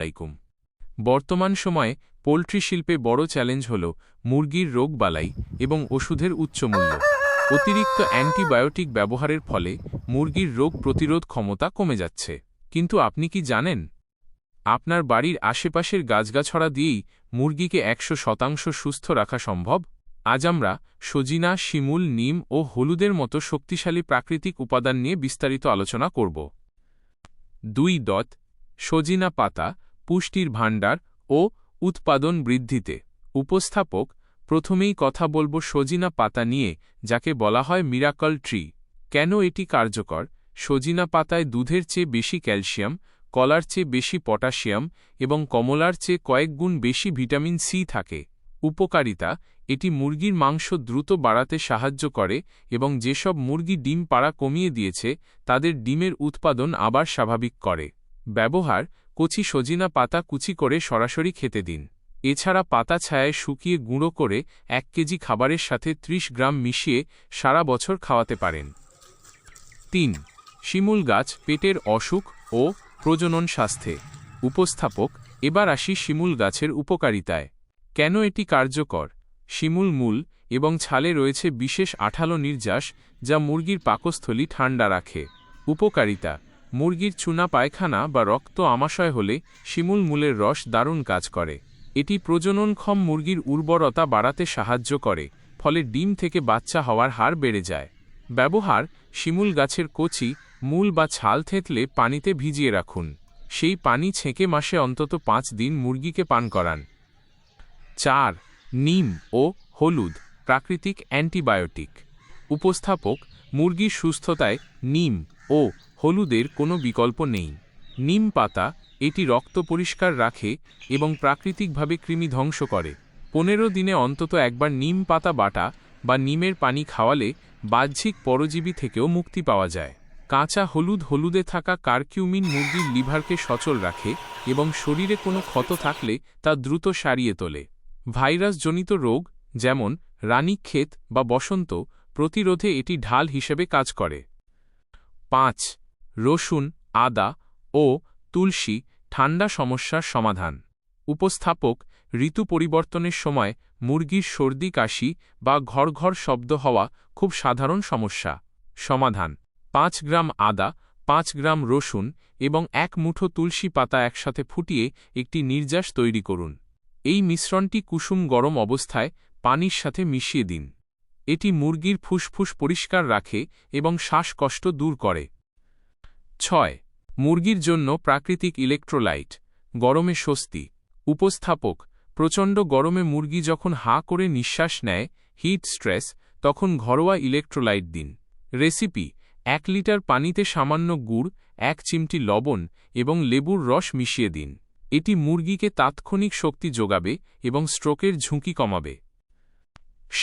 আলাইকুম। বর্তমান সময়ে পোল্ট্রি শিল্পে বড় চ্যালেঞ্জ হল মুরগির রোগবালাই এবং ওষুধের উচ্চ মূল্য। অতিরিক্ত অ্যান্টিবায়োটিক ব্যবহারের ফলে মুরগির রোগ প্রতিরোধ ক্ষমতা কমে যাচ্ছে। কিন্তু আপনি কি জানেন, আপনার বাড়ির আশেপাশের গাছগাছড়া দিয়েই মুরগিকে 100% সুস্থ রাখা সম্ভব? আজ আমরা সজিনা, শিমুল, নিম ও হলুদের মতো শক্তিশালী প্রাকৃতিক উপাদান নিয়ে বিস্তারিত আলোচনা করব। 2. সজিনা পাতা পুষ্টির ভাণ্ডার ও উৎপাদন বৃদ্ধিতে। উপস্থাপক। প্রথমেই কথা বলবো সজিনা পাতা নিয়ে, যাকে বলা হয় মিরাকল ট্রি। কেন এটি কার্যকর? সজিনা পাতায় দুধের চেয়ে বেশি ক্যালসিয়াম, কলার চেয়ে বেশি পটাশিয়াম এবং কমলার চেয়ে কয়েক গুণ বেশি ভিটামিন সি থাকে। উপকারিতা। এটি মুরগির মাংস দ্রুত বাড়াতে সাহায্য করে এবং যেসব মুরগি ডিম পাড়া কমিয়ে দিয়েছে তাদের ডিমের উৎপাদন আবার স্বাভাবিক করে। ব্যবহার। কচি সজিনা পাতা কুচি করে সরাসরি খেতে দিন। এছাড়া পাতা ছায়ায় শুকিয়ে গুঁড়ো করে 1 কেজি খাবারের সাথে 30 গ্রাম মিশিয়ে সারা বছর খাওয়াতে পারেন। 3. শিমুল গাছ পেটের অসুখ ও প্রজনন স্বাস্থ্যে। উপস্থাপক। এবার আসি শিমুল গাছের উপকারিতায়। কেন এটি কার্যকর? শিমুল মূল এবং ছালে রয়েছে বিশেষ আঠালো নির্যাস, যা মুরগির পাকস্থলী ঠান্ডা রাখে। উপকারিতা। মুরগির চুনা পায়খানা বা রক্ত আমাশয় হলে শিমুল মূলের রস দারুণ কাজ করে। এটি প্রজননক্ষম মুরগির উর্বরতা বাড়াতে সাহায্য করে, ফলে ডিম থেকে বাচ্চা হওয়ার হার বেড়ে যায়। ব্যবহার। শিমুল গাছের কচি মূল বা ছাল থেঁতলে পানিতে ভিজিয়ে রাখুন। সেই পানি ছেঁকে মাসে অন্তত 5 দিন মুরগিকে পান করান। 4. নিম ও হলুদ প্রাকৃতিক অ্যান্টিবায়োটিক। উপস্থাপক। মুরগির সুস্থতায় নিম ও হলুদের কোনো বিকল্প নেই। নিম পাতা। এটি রক্ত পরিষ্কার রাখে এবং প্রাকৃতিকভাবে কৃমি ধ্বংস করে। 15 দিনে অন্তত একবার নিম পাতা বাটা বা নিমের পানি খাওয়ালে বাহ্যিক পরজীবী থেকেও মুক্তি পাওয়া যায়। কাঁচা হলুদ। হলুদে থাকা কারকিউমিন মুরগির লিভারকে সচল রাখে এবং শরীরে কোনো ক্ষত থাকলে তা দ্রুত সারিয়ে তোলে। ভাইরাসজনিত রোগ যেমন রানীক্ষেত বা বসন্ত প্রতিরোধে এটি ঢাল হিসেবে কাজ করে। 5. রসুন, আদা ও তুলসী ঠান্ডা সমস্যার সমাধান। উপস্থাপক। ঋতু পরিবর্তনের সময় মুরগির সর্দি, কাশি বা ঘর ঘর শব্দ হওয়া খুব সাধারণ সমস্যা। সমাধান। 5 গ্রাম আদা, 5 গ্রাম রসুন এবং 1 মুঠো তুলসী পাতা একসাথে ফুটিয়ে একটি নির্যাস তৈরি করুন। এই মিশ্রণটি কুসুম গরম অবস্থায় পানির সাথে মিশিয়ে দিন। এটি মুরগির ফুসফুস পরিষ্কার রাখে এবং শ্বাসকষ্ট দূর করে। 6. মুরগির জন্য প্রাকৃতিক ইলেকট্রোলাইট। গরমে স্বস্তি। উপস্থাপক। প্রচণ্ড গরমে মুরগি যখন হাঁ করে নিঃশ্বাস নেয়, হিট স্ট্রেস, তখন ঘরোয়া ইলেকট্রোলাইট দিন। রেসিপি। 1 লিটার পানিতে সামান্য গুড়, 1 চিমটি লবণ এবং লেবুর রস মিশিয়ে দিন। এটি মুরগিকে তাৎক্ষণিক শক্তি যোগাবে এবং স্ট্রোকের ঝুঁকি কমাবে।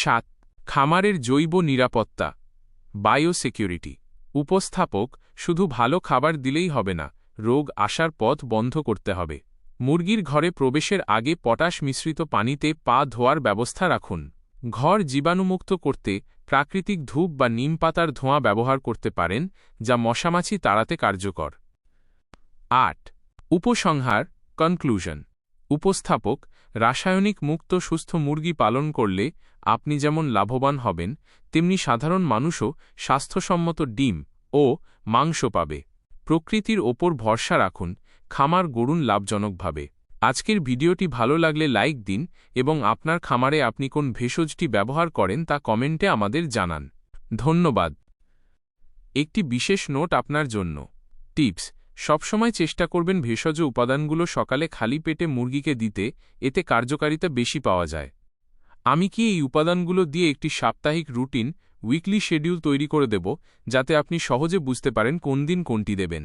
7. খামারের জৈব নিরাপত্তা। বায়োসিকিউরিটি। উপস্থাপক। শুধু ভালো খাবার দিলেই হবে না, রোগ আসার পথ বন্ধ করতে হবে। মুরগির ঘরে প্রবেশের আগে পটাশ মিশ্রিত পানিতে পা ধোয়ার ব্যবস্থা রাখুন। ঘর জীবাণুমুক্ত করতে প্রাকৃতিক ধূপ বা নিম পাতার ধোঁয়া ব্যবহার করতে পারেন, যা মশামাছি তাড়াতে কার্যকর। 8. উপসংহার কনক্লুশন। উপস্থাপক। রাসায়নিক মুক্ত সুস্থ মুরগি পালন করলে আপনি যেমন লাভবান হবেন, তেমনি সাধারণ মানুষও স্বাস্থ্যসম্মত ডিম ও মাংস পাবে। প্রকৃতির ওপর ভরসা রাখুন, খামার গড়ুন লাভজনকভাবে। আজকের ভিডিওটি ভালো লাগলে লাইক দিন এবং আপনার খামারে আপনি কোন ভেষজটি ব্যবহার করেন তা কমেন্টে আমাদের জানান। ধন্যবাদ। একটি বিশেষ নোট আপনার জন্য। টিপস। সবসময় চেষ্টা করবেন ভেষজ উপাদানগুলো সকালে খালি পেটে মুরগিকে দিতে, এতে কার্যকারিতা বেশি পাওয়া যায়। আমি কি এই উপাদানগুলো দিয়ে একটি সাপ্তাহিক রুটিন, উইকলি শেডিউল তৈরি করে দেব, যাতে আপনি সহজে বুঝতে পারেন কোন দিন কোনটি দেবেন।